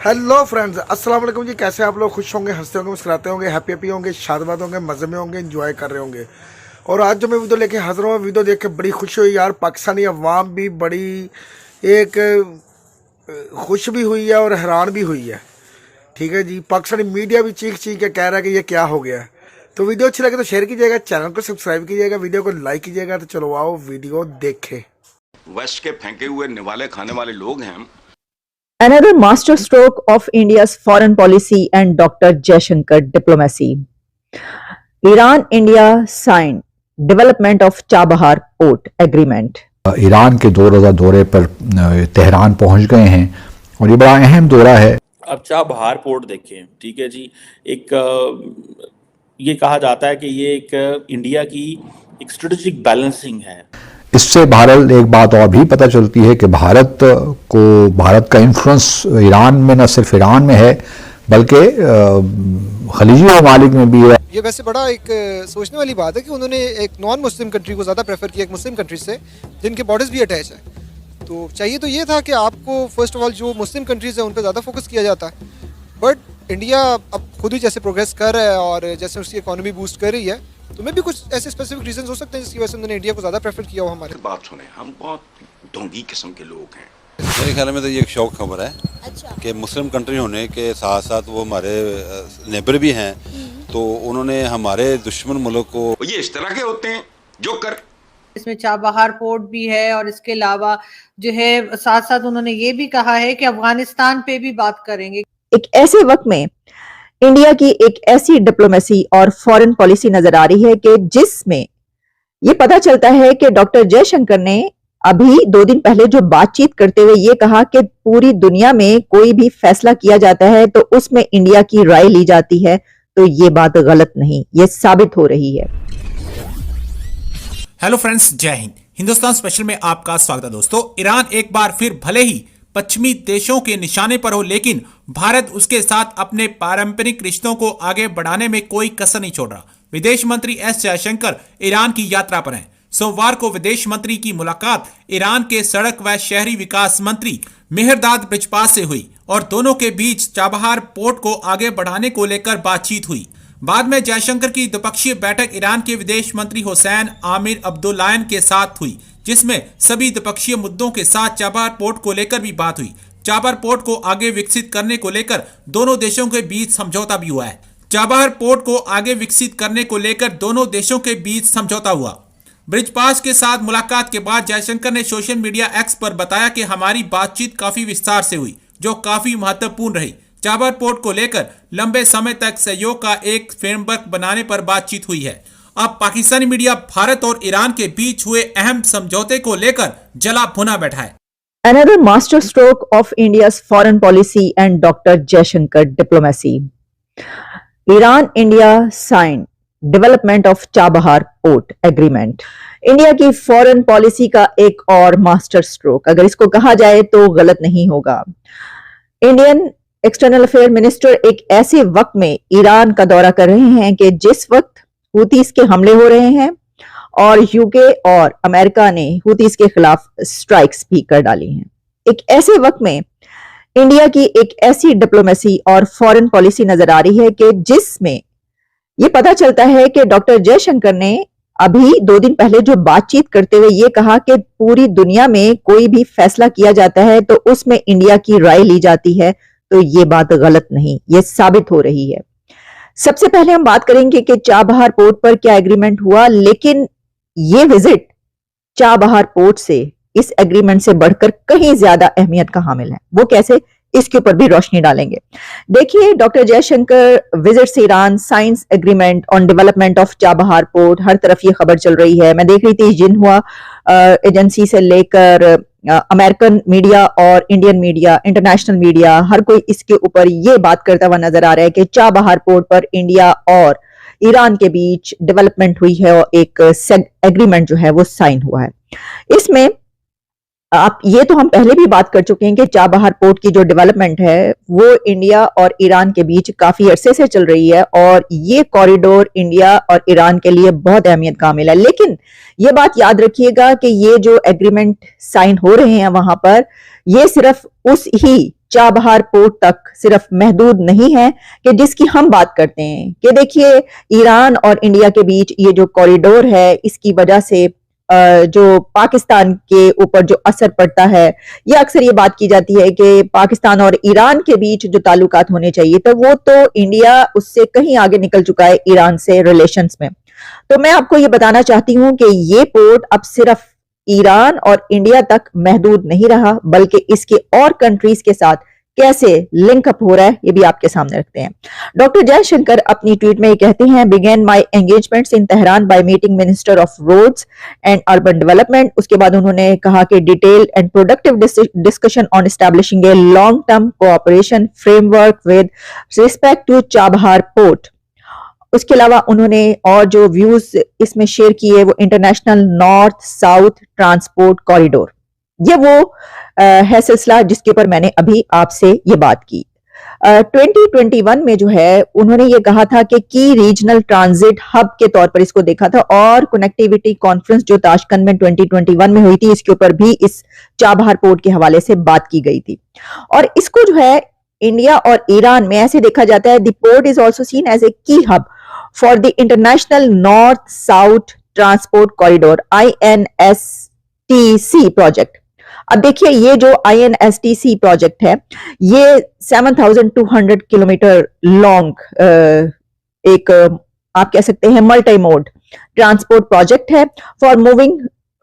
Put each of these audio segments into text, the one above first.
Hello friends, अस्सलाम वालेकुम जी। कैसे आप लोग? खुश होंगे, हंसते होंगे, मुस्कुराते होंगे, हैप्पी होंगे, शादबाद होंगे, मज़े में होंगे, एंजॉय कर रहे होंगे। और आज जो मैं वीडियो लेके हाजिर हूँ, वीडियो देख के बड़ी खुशी हुई यार। पाकिस्तानी अवाम भी बड़ी एक खुश भी हुई है और हैरान भी हुई है। ठीक है जी, पाकिस्तानी मीडिया भी चीख चीख के कह रहा है कि ये क्या हो गया है। तो वीडियो अच्छी लगे तो शेयर कीजिएगा, चैनल को सब्सक्राइब कीजिएगा, वीडियो को लाइक कीजिएगा। तो चलो आओ वीडियो देखें। वेस्ट के फेंके हुए निवाले खाने वाले लोग हैं हम। Another masterstroke of India's foreign policy and Dr. Jaishankar diplomacy. Iran-India signed development of Chabahar Port Agreement. Iran के 2 रोज़ा दौरे पर तेहरान पहुंच गए हैं और ये बड़ा अहम दौरा है। अब चाबहार पोर्ट देखें, ठीक है जी। ये कहा जाता है कि ये एक इंडिया की एक स्ट्रेटेजिक बैलेंसिंग है। इससे भारत एक बात और भी पता चलती है कि भारत का इन्फ्लुएंस ईरान में न सिर्फ ईरान में है बल्कि खलीजी ममालिक में भी है। ये वैसे बड़ा एक सोचने वाली बात है कि उन्होंने एक नॉन मुस्लिम कंट्री को ज़्यादा प्रेफर किया एक मुस्लिम कंट्री से, जिनके बॉर्डर्स भी अटैच है। तो चाहिए तो ये था कि आपको फर्स्ट ऑफ ऑल जो मुस्लिम कंट्रीज़ हैं उन पर ज़्यादा फोकस किया जाता है, बट इंडिया अब खुद ही जैसे प्रोग्रेस कर रहा है और जैसे उसकी इकोनॉमी बूस्ट कर रही है, तो मैं भी कुछ ऐसे स्पेसिफिक रीजन हो सकते हैं जिसकी वजह से उन्होंने इंडिया को ज़्यादा प्रेफर किया हो। हमारे बात सुने, हम बहुत ढोंगी किस्म के लोग हैं। मेरे ख्याल में तो ये एक शौक खबर है कि मुस्लिम कंट्री होने के साथ साथ वो हमारे नेबर भी हैं, तो उन्होंने हमारे दुश्मन मुल्क को ये इस तरह के होते हैं जो कर। इसमें चाबहार पोर्ट भी है और इसके अलावा जो है साथ साथ उन्होंने ये भी कहा है कि अफगानिस्तान पे भी बात करेंगे। एक ऐसे वक्त में इंडिया की एक ऐसी डिप्लोमेसी और फॉरेन पॉलिसी नजर आ रही है कि जिसमें ये पता चलता है कि डॉक्टर जयशंकर ने अभी 2 दिन पहले जो बातचीत करते हुए ये कहा कि पूरी दुनिया में कोई भी फैसला किया जाता है तो उसमें इंडिया की राय ली जाती है, तो ये बात गलत नहीं, ये साबित हो रही है। हेलो फ्रेंड्स, जय हिंद। हिंदुस्तान स्पेशल में आपका स्वागत है दोस्तों। ईरान एक बार फिर भले ही पश्चिमी देशों के निशाने पर हो, लेकिन भारत उसके साथ अपने पारंपरिक रिश्तों को आगे बढ़ाने में कोई कसर नहीं छोड़ रहा। विदेश मंत्री एस जयशंकर ईरान की यात्रा पर हैं। सोमवार को विदेश मंत्री की मुलाकात ईरान के सड़क व शहरी विकास मंत्री मेहरदाद ब्रिजपास से हुई और दोनों के बीच चाबहार पोर्ट को आगे बढ़ाने को लेकर बातचीत हुई। बाद में जयशंकर की द्विपक्षीय बैठक ईरान के विदेश मंत्री हुसैन आमिर अब्दुल्लायन के साथ हुई, जिसमें सभी द्विपक्षीय मुद्दों के साथ चाबहार पोर्ट को लेकर भी बात हुई। चाबहार पोर्ट को आगे विकसित करने को लेकर दोनों देशों के बीच समझौता भी हुआ है। चाबहार पोर्ट को आगे विकसित करने को लेकर दोनों देशों के बीच समझौता हुआ। ब्रिजपास के साथ मुलाकात के बाद जयशंकर ने सोशल मीडिया एक्स पर बताया कि हमारी बातचीत काफी विस्तार से हुई, जो काफी महत्वपूर्ण रही। चाबहार पोर्ट को लेकर लंबे समय तक सहयोग का एक फ्रेमवर्क बनाने पर बातचीत हुई है। अब पाकिस्तानी मीडिया भारत और ईरान के बीच हुए अहम समझौते को लेकर जला भुना बैठा है। Another masterstroke of India's foreign policy and Dr. Jaishankar diplomacy. Iran-India signed development of Chabahar Port Agreement. India की फॉरेन पॉलिसी का एक और मास्टर स्ट्रोक, अगर इसको कहा जाए तो गलत नहीं होगा। इंडियन एक्सटर्नल अफेयर मिनिस्टर एक ऐसे वक्त में ईरान का दौरा कर रहे हैं कि जिस वक्त हुतीस के हमले हो रहे हैं और यूके और अमेरिका ने हुतीस के खिलाफ स्ट्राइक्स भी कर डाली हैं। एक ऐसे वक्त में इंडिया की एक ऐसी डिप्लोमेसी और फॉरेन पॉलिसी नजर आ रही है कि जिसमें ये पता चलता है कि डॉक्टर जयशंकर ने अभी 2 दिन पहले जो बातचीत करते हुए ये कहा कि पूरी दुनिया में कोई भी फैसला किया जाता है तो उसमें इंडिया की राय ली जाती है, तो ये बात गलत नहीं, ये साबित हो रही है। सबसे पहले हम बात करेंगे कि चाबहार पोर्ट पर क्या एग्रीमेंट हुआ, लेकिन ये विजिट चाबहार पोर्ट से इस एग्रीमेंट से बढ़कर कहीं ज्यादा अहमियत का हामिल है। वो कैसे, इसके ऊपर भी रोशनी डालेंगे। देखिए, doctor Jaishankar visits Iran, science agreement on development of Chabahar port, हर तरफ ये खबर चल रही है। मैं देख रही थी जिन्हुआ एजेंसी से लेकर अमेरिकन मीडिया और इंडियन मीडिया, इंटरनेशनल मीडिया, हर कोई इसके ऊपर ये बात करता हुआ नजर आ रहा है कि चाबहार पोर्ट पर इंडिया और ईरान के बीच डेवलपमेंट हुई है और एक एग्रीमेंट जो है वो साइन हुआ है। इसमें आप ये तो हम पहले भी बात कर चुके हैं कि चाबहार पोर्ट की जो डेवलपमेंट है वो इंडिया और ईरान के बीच काफी अरसे से चल रही है और ये कॉरिडोर इंडिया और ईरान के लिए बहुत अहमियत का हामिल है। लेकिन ये बात याद रखिएगा कि ये जो एग्रीमेंट साइन हो रहे हैं वहां पर, ये सिर्फ उस ही चाबहार पोर्ट तक सिर्फ महदूद नहीं है कि जिसकी हम बात करते हैं कि देखिए ईरान और इंडिया के बीच ये जो कॉरिडोर है, इसकी वजह से जो पाकिस्तान के ऊपर जो असर पड़ता है, ये अक्सर ये बात की जाती है कि पाकिस्तान और ईरान के बीच जो ताल्लुकात होने चाहिए तो वो तो इंडिया उससे कहीं आगे निकल चुका है ईरान से रिलेशंस में। तो मैं आपको ये बताना चाहती हूं कि ये पोर्ट अब सिर्फ ईरान और इंडिया तक महदूद नहीं रहा, बल्कि इसके और कंट्रीज के साथ कैसे लिंक अप हो रहा है ये भी आपके सामने रखते हैं। डॉक्टर जयशंकर अपनी ट्वीट में ये कहते हैं, begin my engagements in Tehran by meeting minister of roads and urban development. उसके बाद उन्होंने कहा कि detail and productive discussion on establishing a long term cooperation framework with respect to Chabahar port. उसके अलावा उन्होंने और जो व्यूज इसमें शेयर किए वो international north south transport corridor, ये वो है सिलसिला जिसके ऊपर मैंने अभी आपसे ये बात की। 2021 में जो है उन्होंने ये कहा था कि की रीजनल ट्रांजिट हब के तौर पर इसको देखा था, और कनेक्टिविटी कॉन्फ्रेंस जो ताशकंद में 2021 में हुई थी इसके ऊपर भी इस चाबहार पोर्ट के हवाले से बात की गई थी। और इसको जो है इंडिया और ईरान में ऐसे देखा जाता है, the port is also seen as a key hub for the international north south transport corridor INSTC project. अब देखिए ये जो INSTC प्रोजेक्ट है ये 7,200 किलोमीटर लॉन्ग एक आप कह सकते हैं मल्टी मोड ट्रांसपोर्ट प्रोजेक्ट है for moving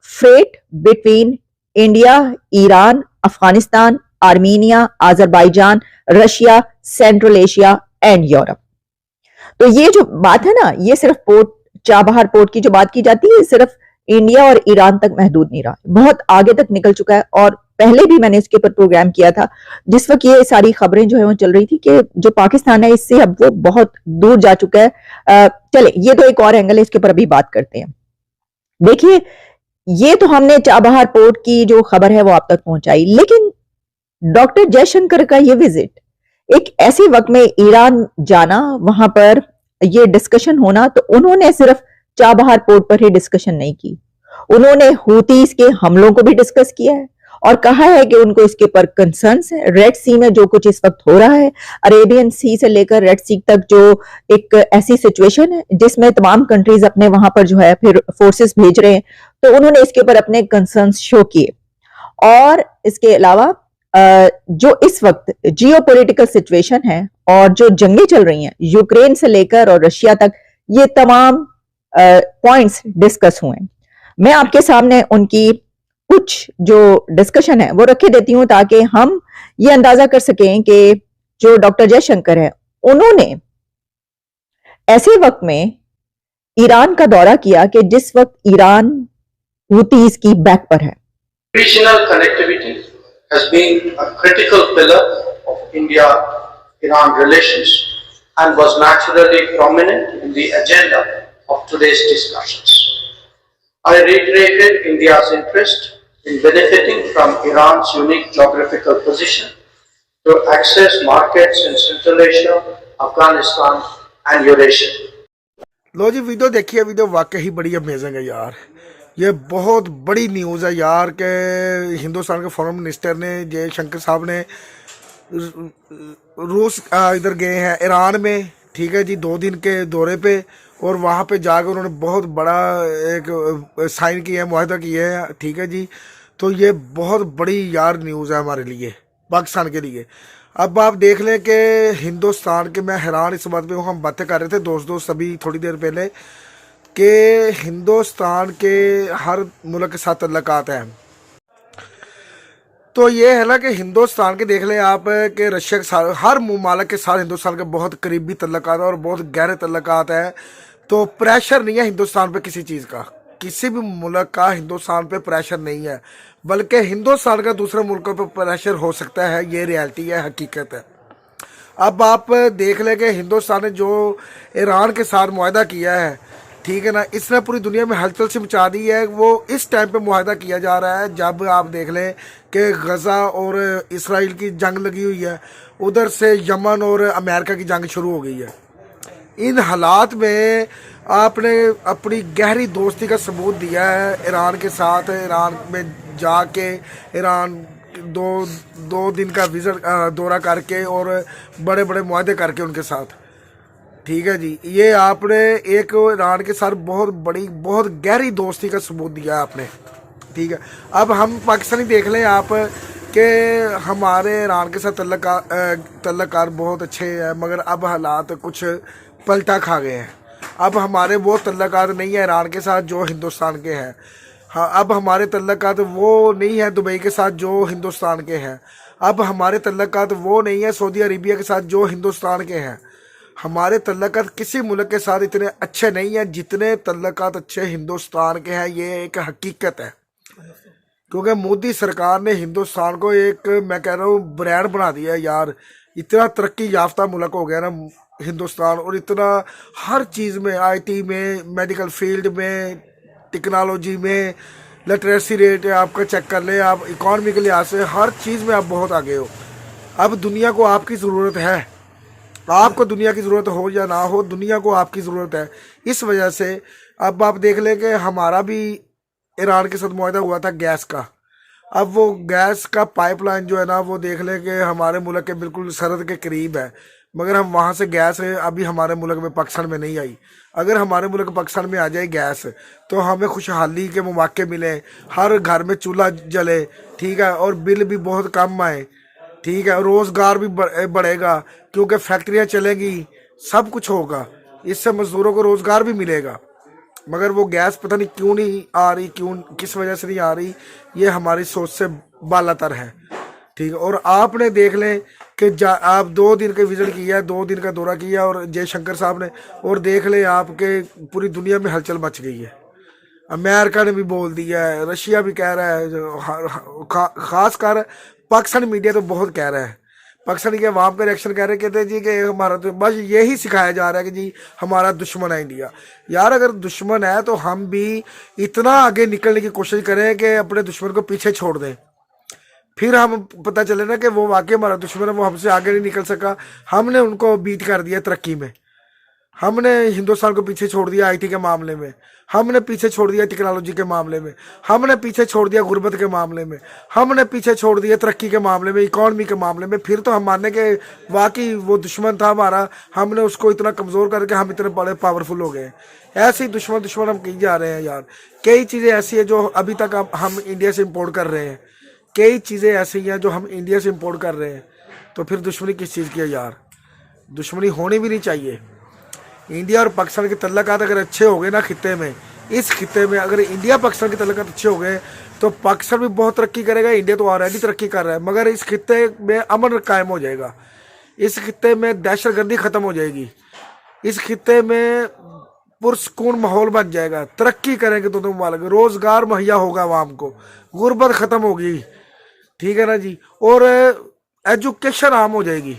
freight between India, Iran, Afghanistan, Armenia, Azerbaijan, Russia, central Asia and Europe. तो ये जो बात है ना, ये सिर्फ पोर्ट चाबहार पोर्ट की जो बात की जाती है सिर्फ इंडिया और ईरान तक महदूद नहीं रहा, बहुत आगे तक निकल चुका है। और पहले भी मैंने इसके ऊपर प्रोग्राम किया था जिस वक्त ये सारी खबरें जो है वो चल रही थी कि जो पाकिस्तान है इससे अब वो बहुत दूर जा चुका है। चले ये तो एक और एंगल है, इसके ऊपर अभी बात करते हैं। देखिए ये तो हमने चाबहार पोर्ट की जो खबर है वो आप तक पहुंचाई, लेकिन डॉक्टर जयशंकर का ये विजिट एक ऐसे वक्त में ईरान जाना, वहां पर ये डिस्कशन होना, तो उन्होंने सिर्फ चाबहार पोर्ट पर ही डिस्कशन नहीं की, उन्होंने हूतीज के हमलों को भी डिस्कस किया है और कहा है कि उनको इसके पर कंसर्न्स है। रेड सी में जो कुछ इस वक्त हो रहा है, अरेबियन सी से लेकर रेड सी तक जो एक ऐसी सिचुएशन है जिसमें तमाम कंट्रीज अपने वहां पर जो है फिर फोर्सेस भेज रहे हैं, तो उन्होंने इसके ऊपर अपने कंसर्न्स शो किए। और इसके अलावा जो इस वक्त जियोपॉलिटिकल सिचुएशन है और जो जंगें चल रही हैं यूक्रेन से लेकर और रशिया तक, ये तमाम पॉइंट्स डिस्कस हुए। मैं आपके सामने उनकी कुछ जो डिस्कशन है वो रखे देती हूं ताकि हम ये अंदाजा कर सकें कि जो डॉक्टर जयशंकर है उन्होंने ऐसे वक्त में ईरान का दौरा किया कि जिस वक्त ईरान हूतीज की बैक पर है। Regional connectivity has been a critical pillar of India-Iran relations and was naturally prominent in the agenda of today's discussions. I reiterated India's interest in benefiting from Iran's unique geographical position to access markets in Central Asia, Afghanistan and Eurasia. लो जी video देखिए, video वाकई ही बड़ी amazing है यार। ये बहुत बड़ी न्यूज़ है यार कि हिंदुस्तान के फॉरेन मिनिस्टर ने जयशंकर साहब ने रूस इधर गए हैं ईरान में, ठीक है जी, 2 दिन के दौरे पे, और वहाँ पे जाकर उन्होंने बहुत बड़ा एक साइन किया है, मुआहदा किया है, ठीक है जी। तो ये बहुत बड़ी यार न्यूज़ है हमारे लिए, पाकिस्तान के लिए। अब आप देख लें कि हिंदुस्तान के, मैं हैरान इस बात पे हूँ, हम बातें कर रहे थे दोस्त सभी थोड़ी देर पहले कि हिंदुस्तान के हर मुल्क के साथ तल्लुकात हैं। तो ये है ना कि हिंदुस्तान के देख लें आप कि रशिया के साथ, हर मुमालिक के साथ हिंदुस्तान के बहुत करीबी तल्लुकात है और बहुत गहरे तल्लुकात है। तो प्रेशर नहीं है हिंदुस्तान पे किसी चीज़ का, किसी भी मुल्क का हिंदुस्तान पे प्रेशर नहीं है, बल्कि हिंदुस्तान का दूसरे मुल्कों पे प्रेशर हो सकता है। ये रियलिटी है, हकीकत है। अब आप देख लें कि हिंदुस्तान ने जो ईरान के साथ मुआहदा किया है, ठीक है ना, इसने पूरी दुनिया में हलचल से मचा दी है। वो इस टाइम पे मुआहदा किया जा रहा है जब आप देख लें कि गज़ा और इसराइल की जंग लगी हुई है, उधर से यमन और अमेरिका की जंग शुरू हो गई है। इन हालात में आपने अपनी गहरी दोस्ती का सबूत दिया है ईरान के साथ, ईरान में जाके ईरान दो दिन का विजिट दौरा करके और बड़े बड़े मुआहदे करके उनके साथ। ठीक है जी, ये आपने एक ईरान के साथ बहुत गहरी दोस्ती का सबूत दिया है आपने। ठीक है, अब हम पाकिस्तानी देख लें आप कि हमारे ईरान के साथ तल्लुकात बहुत अच्छे हैं, मगर अब हालात कुछ पलटा खा गए हैं। अब हमारे वो तल्लुकात नहीं है ईरान के साथ जो हिंदुस्तान के हैं। हाँ, अब हमारे तल्लुकात वो नहीं है दुबई के साथ जो हिंदुस्तान के हैं। अब हमारे तल्लुकात वो नहीं है सऊदी अरेबिया के साथ जो हिंदुस्तान के हैं। हमारे तल्लुकात किसी मुल्क के साथ इतने अच्छे नहीं हैं जितने तल्लुकात अच्छे हिंदुस्तान के हैं। ये एक हकीकत है, क्योंकि मोदी सरकार ने हिंदुस्तान को एक, मैं कह रहा हूँ, ब्रांड बना दिया है यार। इतना तरक्की याफ्ता मुल्क हो गया ना हिंदुस्तान, और इतना हर चीज़ में, IT में, मेडिकल फील्ड में, टेक्नोलॉजी में, लिटरेसी रेट है आपका चेक कर ले आप, इकॉनमी के लिहाज से हर चीज़ में आप बहुत आगे हो। अब दुनिया को आपकी ज़रूरत है, आपको दुनिया की ज़रूरत हो या ना हो, दुनिया को आपकी ज़रूरत है। इस वजह से अब आप देख लें कि हमारा भी ईरान के साथ मुआहदा हुआ था गैस का। अब वो गैस का पाइपलाइन जो है ना, वो देख लें कि हमारे मुल्क के बिल्कुल सरहद के करीब है, मगर हम वहाँ से गैस अभी हमारे मुल्क में, पाकिस्तान में नहीं आई। अगर हमारे मुल्क पाकिस्तान में आ जाए गैस तो हमें खुशहाली के मौके मिले, हर घर में चूल्हा जले, ठीक है, और बिल भी बहुत कम आए, ठीक है, रोज़गार भी बढ़ेगा क्योंकि फैक्ट्रियाँ चलेंगी, सब कुछ होगा, इससे मज़दूरों को रोज़गार भी मिलेगा। मगर वो गैस पता नहीं क्यों नहीं आ रही, किस वजह से नहीं आ रही, ये हमारी सोच से बालातर है। ठीक है, और आपने देख लें कि आप 2 दिन का विजिट किया, 2 दिन का दौरा किया और जयशंकर साहब ने, और देख लें आपके पूरी दुनिया में हलचल मच गई है। अमेरिका ने भी बोल दिया है, रशिया भी कह रहा है, खास कर पाकिस्तानी मीडिया तो बहुत कह रहा है। पाकिस्तानी के अवाम का रिएक्शन कह रहे, कहते हैं जी कि हमारा तो बस यही सिखाया जा रहा है कि जी हमारा दुश्मन है इंडिया। यार अगर दुश्मन है तो हम भी इतना आगे निकलने की कोशिश करें कि अपने दुश्मन को पीछे छोड़ दें, फिर हम पता चले ना कि वो वाकई हमारा दुश्मन है, वो हमसे आगे नहीं निकल सका, हमने उनको बीट कर दिया तरक्की में, हमने हिंदुस्तान को पीछे छोड़ दिया IT के मामले में, हमने पीछे छोड़ दिया टेक्नोलॉजी के मामले में, हमने पीछे छोड़ दिया गुर्बत के मामले में, हमने पीछे छोड़ दिया तरक्की के मामले में, इकॉनमी के मामले में। फिर तो हम मानने के वाकई वो दुश्मन था हमारा, हमने उसको इतना कमज़ोर करके हम इतने बड़े पावरफुल हो गए। ऐसे ही दुश्मन हम कही जा रहे हैं यार। कई चीज़ें ऐसी हैं जो अभी तक हम इंडिया से इम्पोर्ट कर रहे हैं, कई चीज़ें ऐसी हैं जो हम इंडिया से इम्पोर्ट कर रहे हैं, तो फिर दुश्मनी किस चीज़ की है यार? दुश्मनी होनी भी नहीं चाहिए। इंडिया और पाकिस्तान के तल्लुकात अगर अच्छे हो गए ना खित्ते में, इस खित्ते में अगर इंडिया पाकिस्तान के तल्लुकात अच्छे हो गए तो पाकिस्तान भी बहुत तरक्की करेगा। इंडिया तो ऑलरेडी तरक्की कर रहा है, मगर इस खित्ते में अमन कायम हो जाएगा, इस खित्ते में दहशतगर्दी ख़त्म हो जाएगी, इस खित्ते में पुरसकून माहौल बन जाएगा, तरक्की करेंगे दोनों मुमालिक, रोज़गार मुहैया होगा आवाम को, गुर्बत ख़त्म होगी, ठीक है ना जी, और एजुकेशन आम हो जाएगी।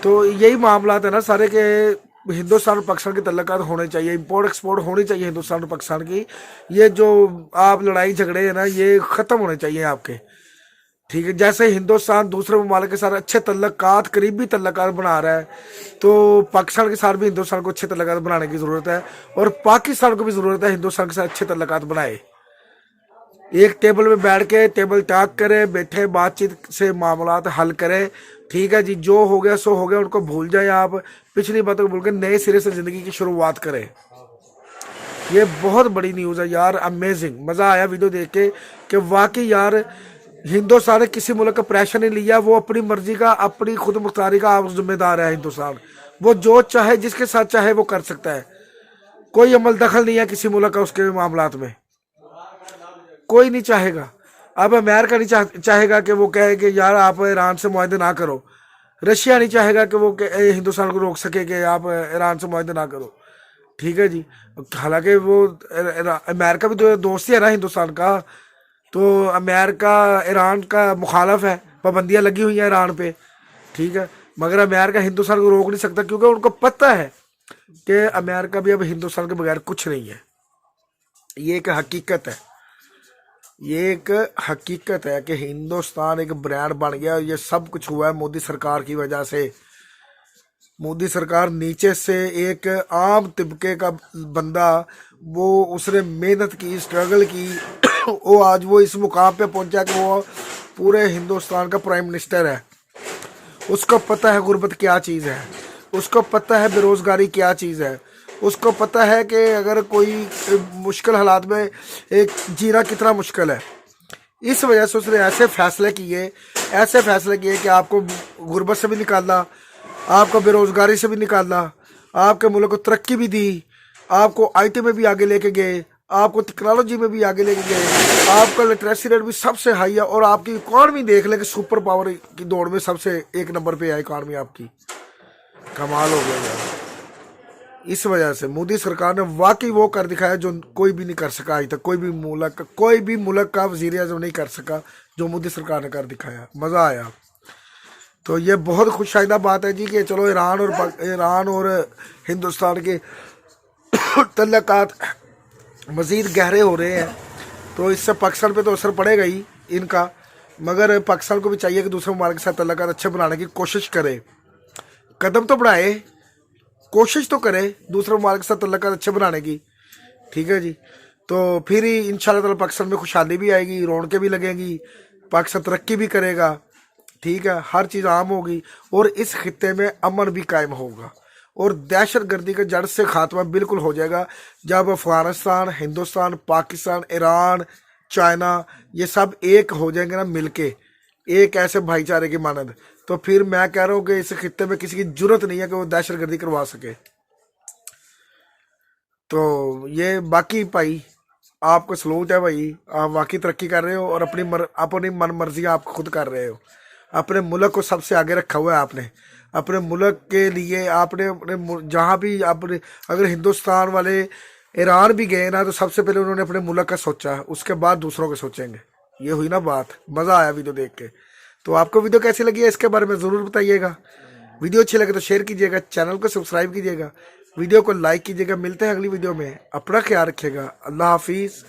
तो यही मामला है ना सारे के हिंदुस्तान और पाकिस्तान के तल्लुकात होने चाहिए, इंपोर्ट एक्सपोर्ट होनी चाहिए हिंदुस्तान और पाकिस्तान की। ये जो आप लड़ाई झगड़े हैं ना, ये ख़त्म होने चाहिए आपके, ठीक है। जैसे हिंदुस्तान दूसरे ममालिक के साथ अच्छे तल्लुकात, करीबी तल्लुकात बना रहा है, तो पाकिस्तान के साथ भी हिंदुस्तान को अच्छे तल्लुकात बनाने की ज़रूरत है, और पाकिस्तान को भी ज़रूरत है हिंदुस्तान के साथ अच्छे तल्लुकात बनाए। एक टेबल में बैठ के टेबल टॉक करे, बैठे बातचीत से मामलात हल करे, ठीक है जी। जो हो गया सो हो गया, उनको भूल जाए, आप पिछली बातों को भूल के नए सिरे से ज़िंदगी की शुरुआत करें। ये बहुत बड़ी न्यूज़ है यार, अमेजिंग, मज़ा आया वीडियो देख के कि वाकई यार हिंदुस्तान ने किसी मुल्क का प्रेशर नहीं लिया, वो अपनी मर्जी का, अपनी खुद मुख्तारी का आप जिम्मेदार है हिंदुस्तान। वो जो चाहे, जिसके साथ चाहे वो कर सकता है, कोई अमल दखल नहीं है किसी मुल्क का उसके मामलात में, कोई नहीं चाहेगा। अब अमेरिका नहीं चाहेगा कि वो कहे कि यार आप ईरान से मुआहदे ना करो, रशिया नहीं चाहेगा कि वो हिंदुस्तान को रोक सके कि आप ईरान से मुआहदे ना करो, ठीक है जी। हालांकि वो अमेरिका भी तो दोस्त ही है ना हिंदुस्तान का, तो अमेरिका ईरान का मुखालफ है, पाबंदियाँ लगी हुई हैं ईरान पे, ठीक है, मगर अमेरिका हिंदुस्तान को रोक नहीं सकता, क्योंकि उनको पता है कि अमेरिका भी अब हिंदुस्तान के बगैर कुछ नहीं है। ये एक हकीकत है, ये एक हकीकत है कि हिंदुस्तान एक ब्रांड बन गया, और ये सब कुछ हुआ है मोदी सरकार की वजह से। मोदी सरकार नीचे से एक आम तबके का बंदा, वो उसने मेहनत की, स्ट्रगल की, वो आज वो इस मुकाम पे पहुंचा कि वो पूरे हिंदुस्तान का प्राइम मिनिस्टर है। उसको पता है गुर्बत क्या चीज़ है, उसको पता है बेरोज़गारी क्या चीज़ है, उसको पता है कि अगर कोई मुश्किल हालात में एक जीना कितना मुश्किल है। इस वजह से उसने ऐसे फैसले किए कि आपको गुर्बत से भी निकालना, आपको बेरोज़गारी से भी निकालना, आपके मुल्क को तरक्की भी दी, आपको आईटी में भी आगे लेके गए, आपको टेक्नोलॉजी में भी आगे लेके गए, आपका लिटरेसी रेट भी सबसे हाई है, और आपकी इकॉनमी देख ले कि सुपर पावर की दौड़ में सबसे एक नंबर पे है इकॉनमी आपकी। कमाल हो गया यार। इस वजह से मोदी सरकार ने वाकई वो कर दिखाया जो कोई भी नहीं कर सका आज तक, कोई भी मुल्क का वज़ीर आज़म नहीं कर सका जो मोदी सरकार ने कर दिखाया। मज़ा आया। तो ये बहुत खुशाइंदा बात है जी कि चलो ईरान और हिंदुस्तान के तल्लुकात मज़ीद गहरे हो रहे हैं, तो इससे पाकिस्तान पे तो असर पड़ेगा ही इनका, मगर पाकिस्तान को भी चाहिए कि दूसरे ममालिक के साथ तल्लुकात अच्छे बनाने की कोशिश करे, कदम तो बढ़ाए, कोशिश तो करे दूसरे ममालिक के साथ तल्लुकात अच्छे बनाने की। ठीक है जी, तो फिर ही इंशाल्लाह ताला पाकिस्तान में खुशहाली भी आएगी, रौनकें भी लगेंगी, पाकिस्तान तरक्की भी करेगा। ठीक है, हर चीज़ आम होगी और इस खित्ते में अमन भी कायम होगा और दहशत गर्दी के जड़ से खात्मा बिल्कुल हो जाएगा जब अफ़गानिस्तान, हिंदुस्तान, पाकिस्तान, ईरान, चाइना ये सब एक हो जाएंगे ना मिलके, एक ऐसे भाईचारे की मानद। तो फिर मैं कह रहा हूँ कि इस खित्ते में किसी की जरूरत नहीं है कि वो दहशत गर्दी करवा सके। तो ये बाकी भाई आपको सलूट है भाई, आप वाकई तरक्की कर रहे हो और अपनी मन मर्जी आप खुद कर रहे हो। अपने मुल्क को सबसे आगे रखा हुआ है आपने, अपने मुल्क के लिए आपने अपने जहाँ भी आपने, अगर हिंदुस्तान वाले ईरान भी गए ना तो सबसे पहले उन्होंने अपने मुल्क का सोचा, उसके बाद दूसरों के सोचेंगे। ये हुई ना बात। मज़ा आया वीडियो देख के। तो आपको वीडियो कैसी लगी है इसके बारे में ज़रूर बताइएगा। वीडियो अच्छी लगे तो शेयर कीजिएगा, चैनल को सब्सक्राइब कीजिएगा, वीडियो को लाइक कीजिएगा। मिलते हैं अगली वीडियो में, अपना ख्याल रखिएगा। अल्लाह हाफिज़।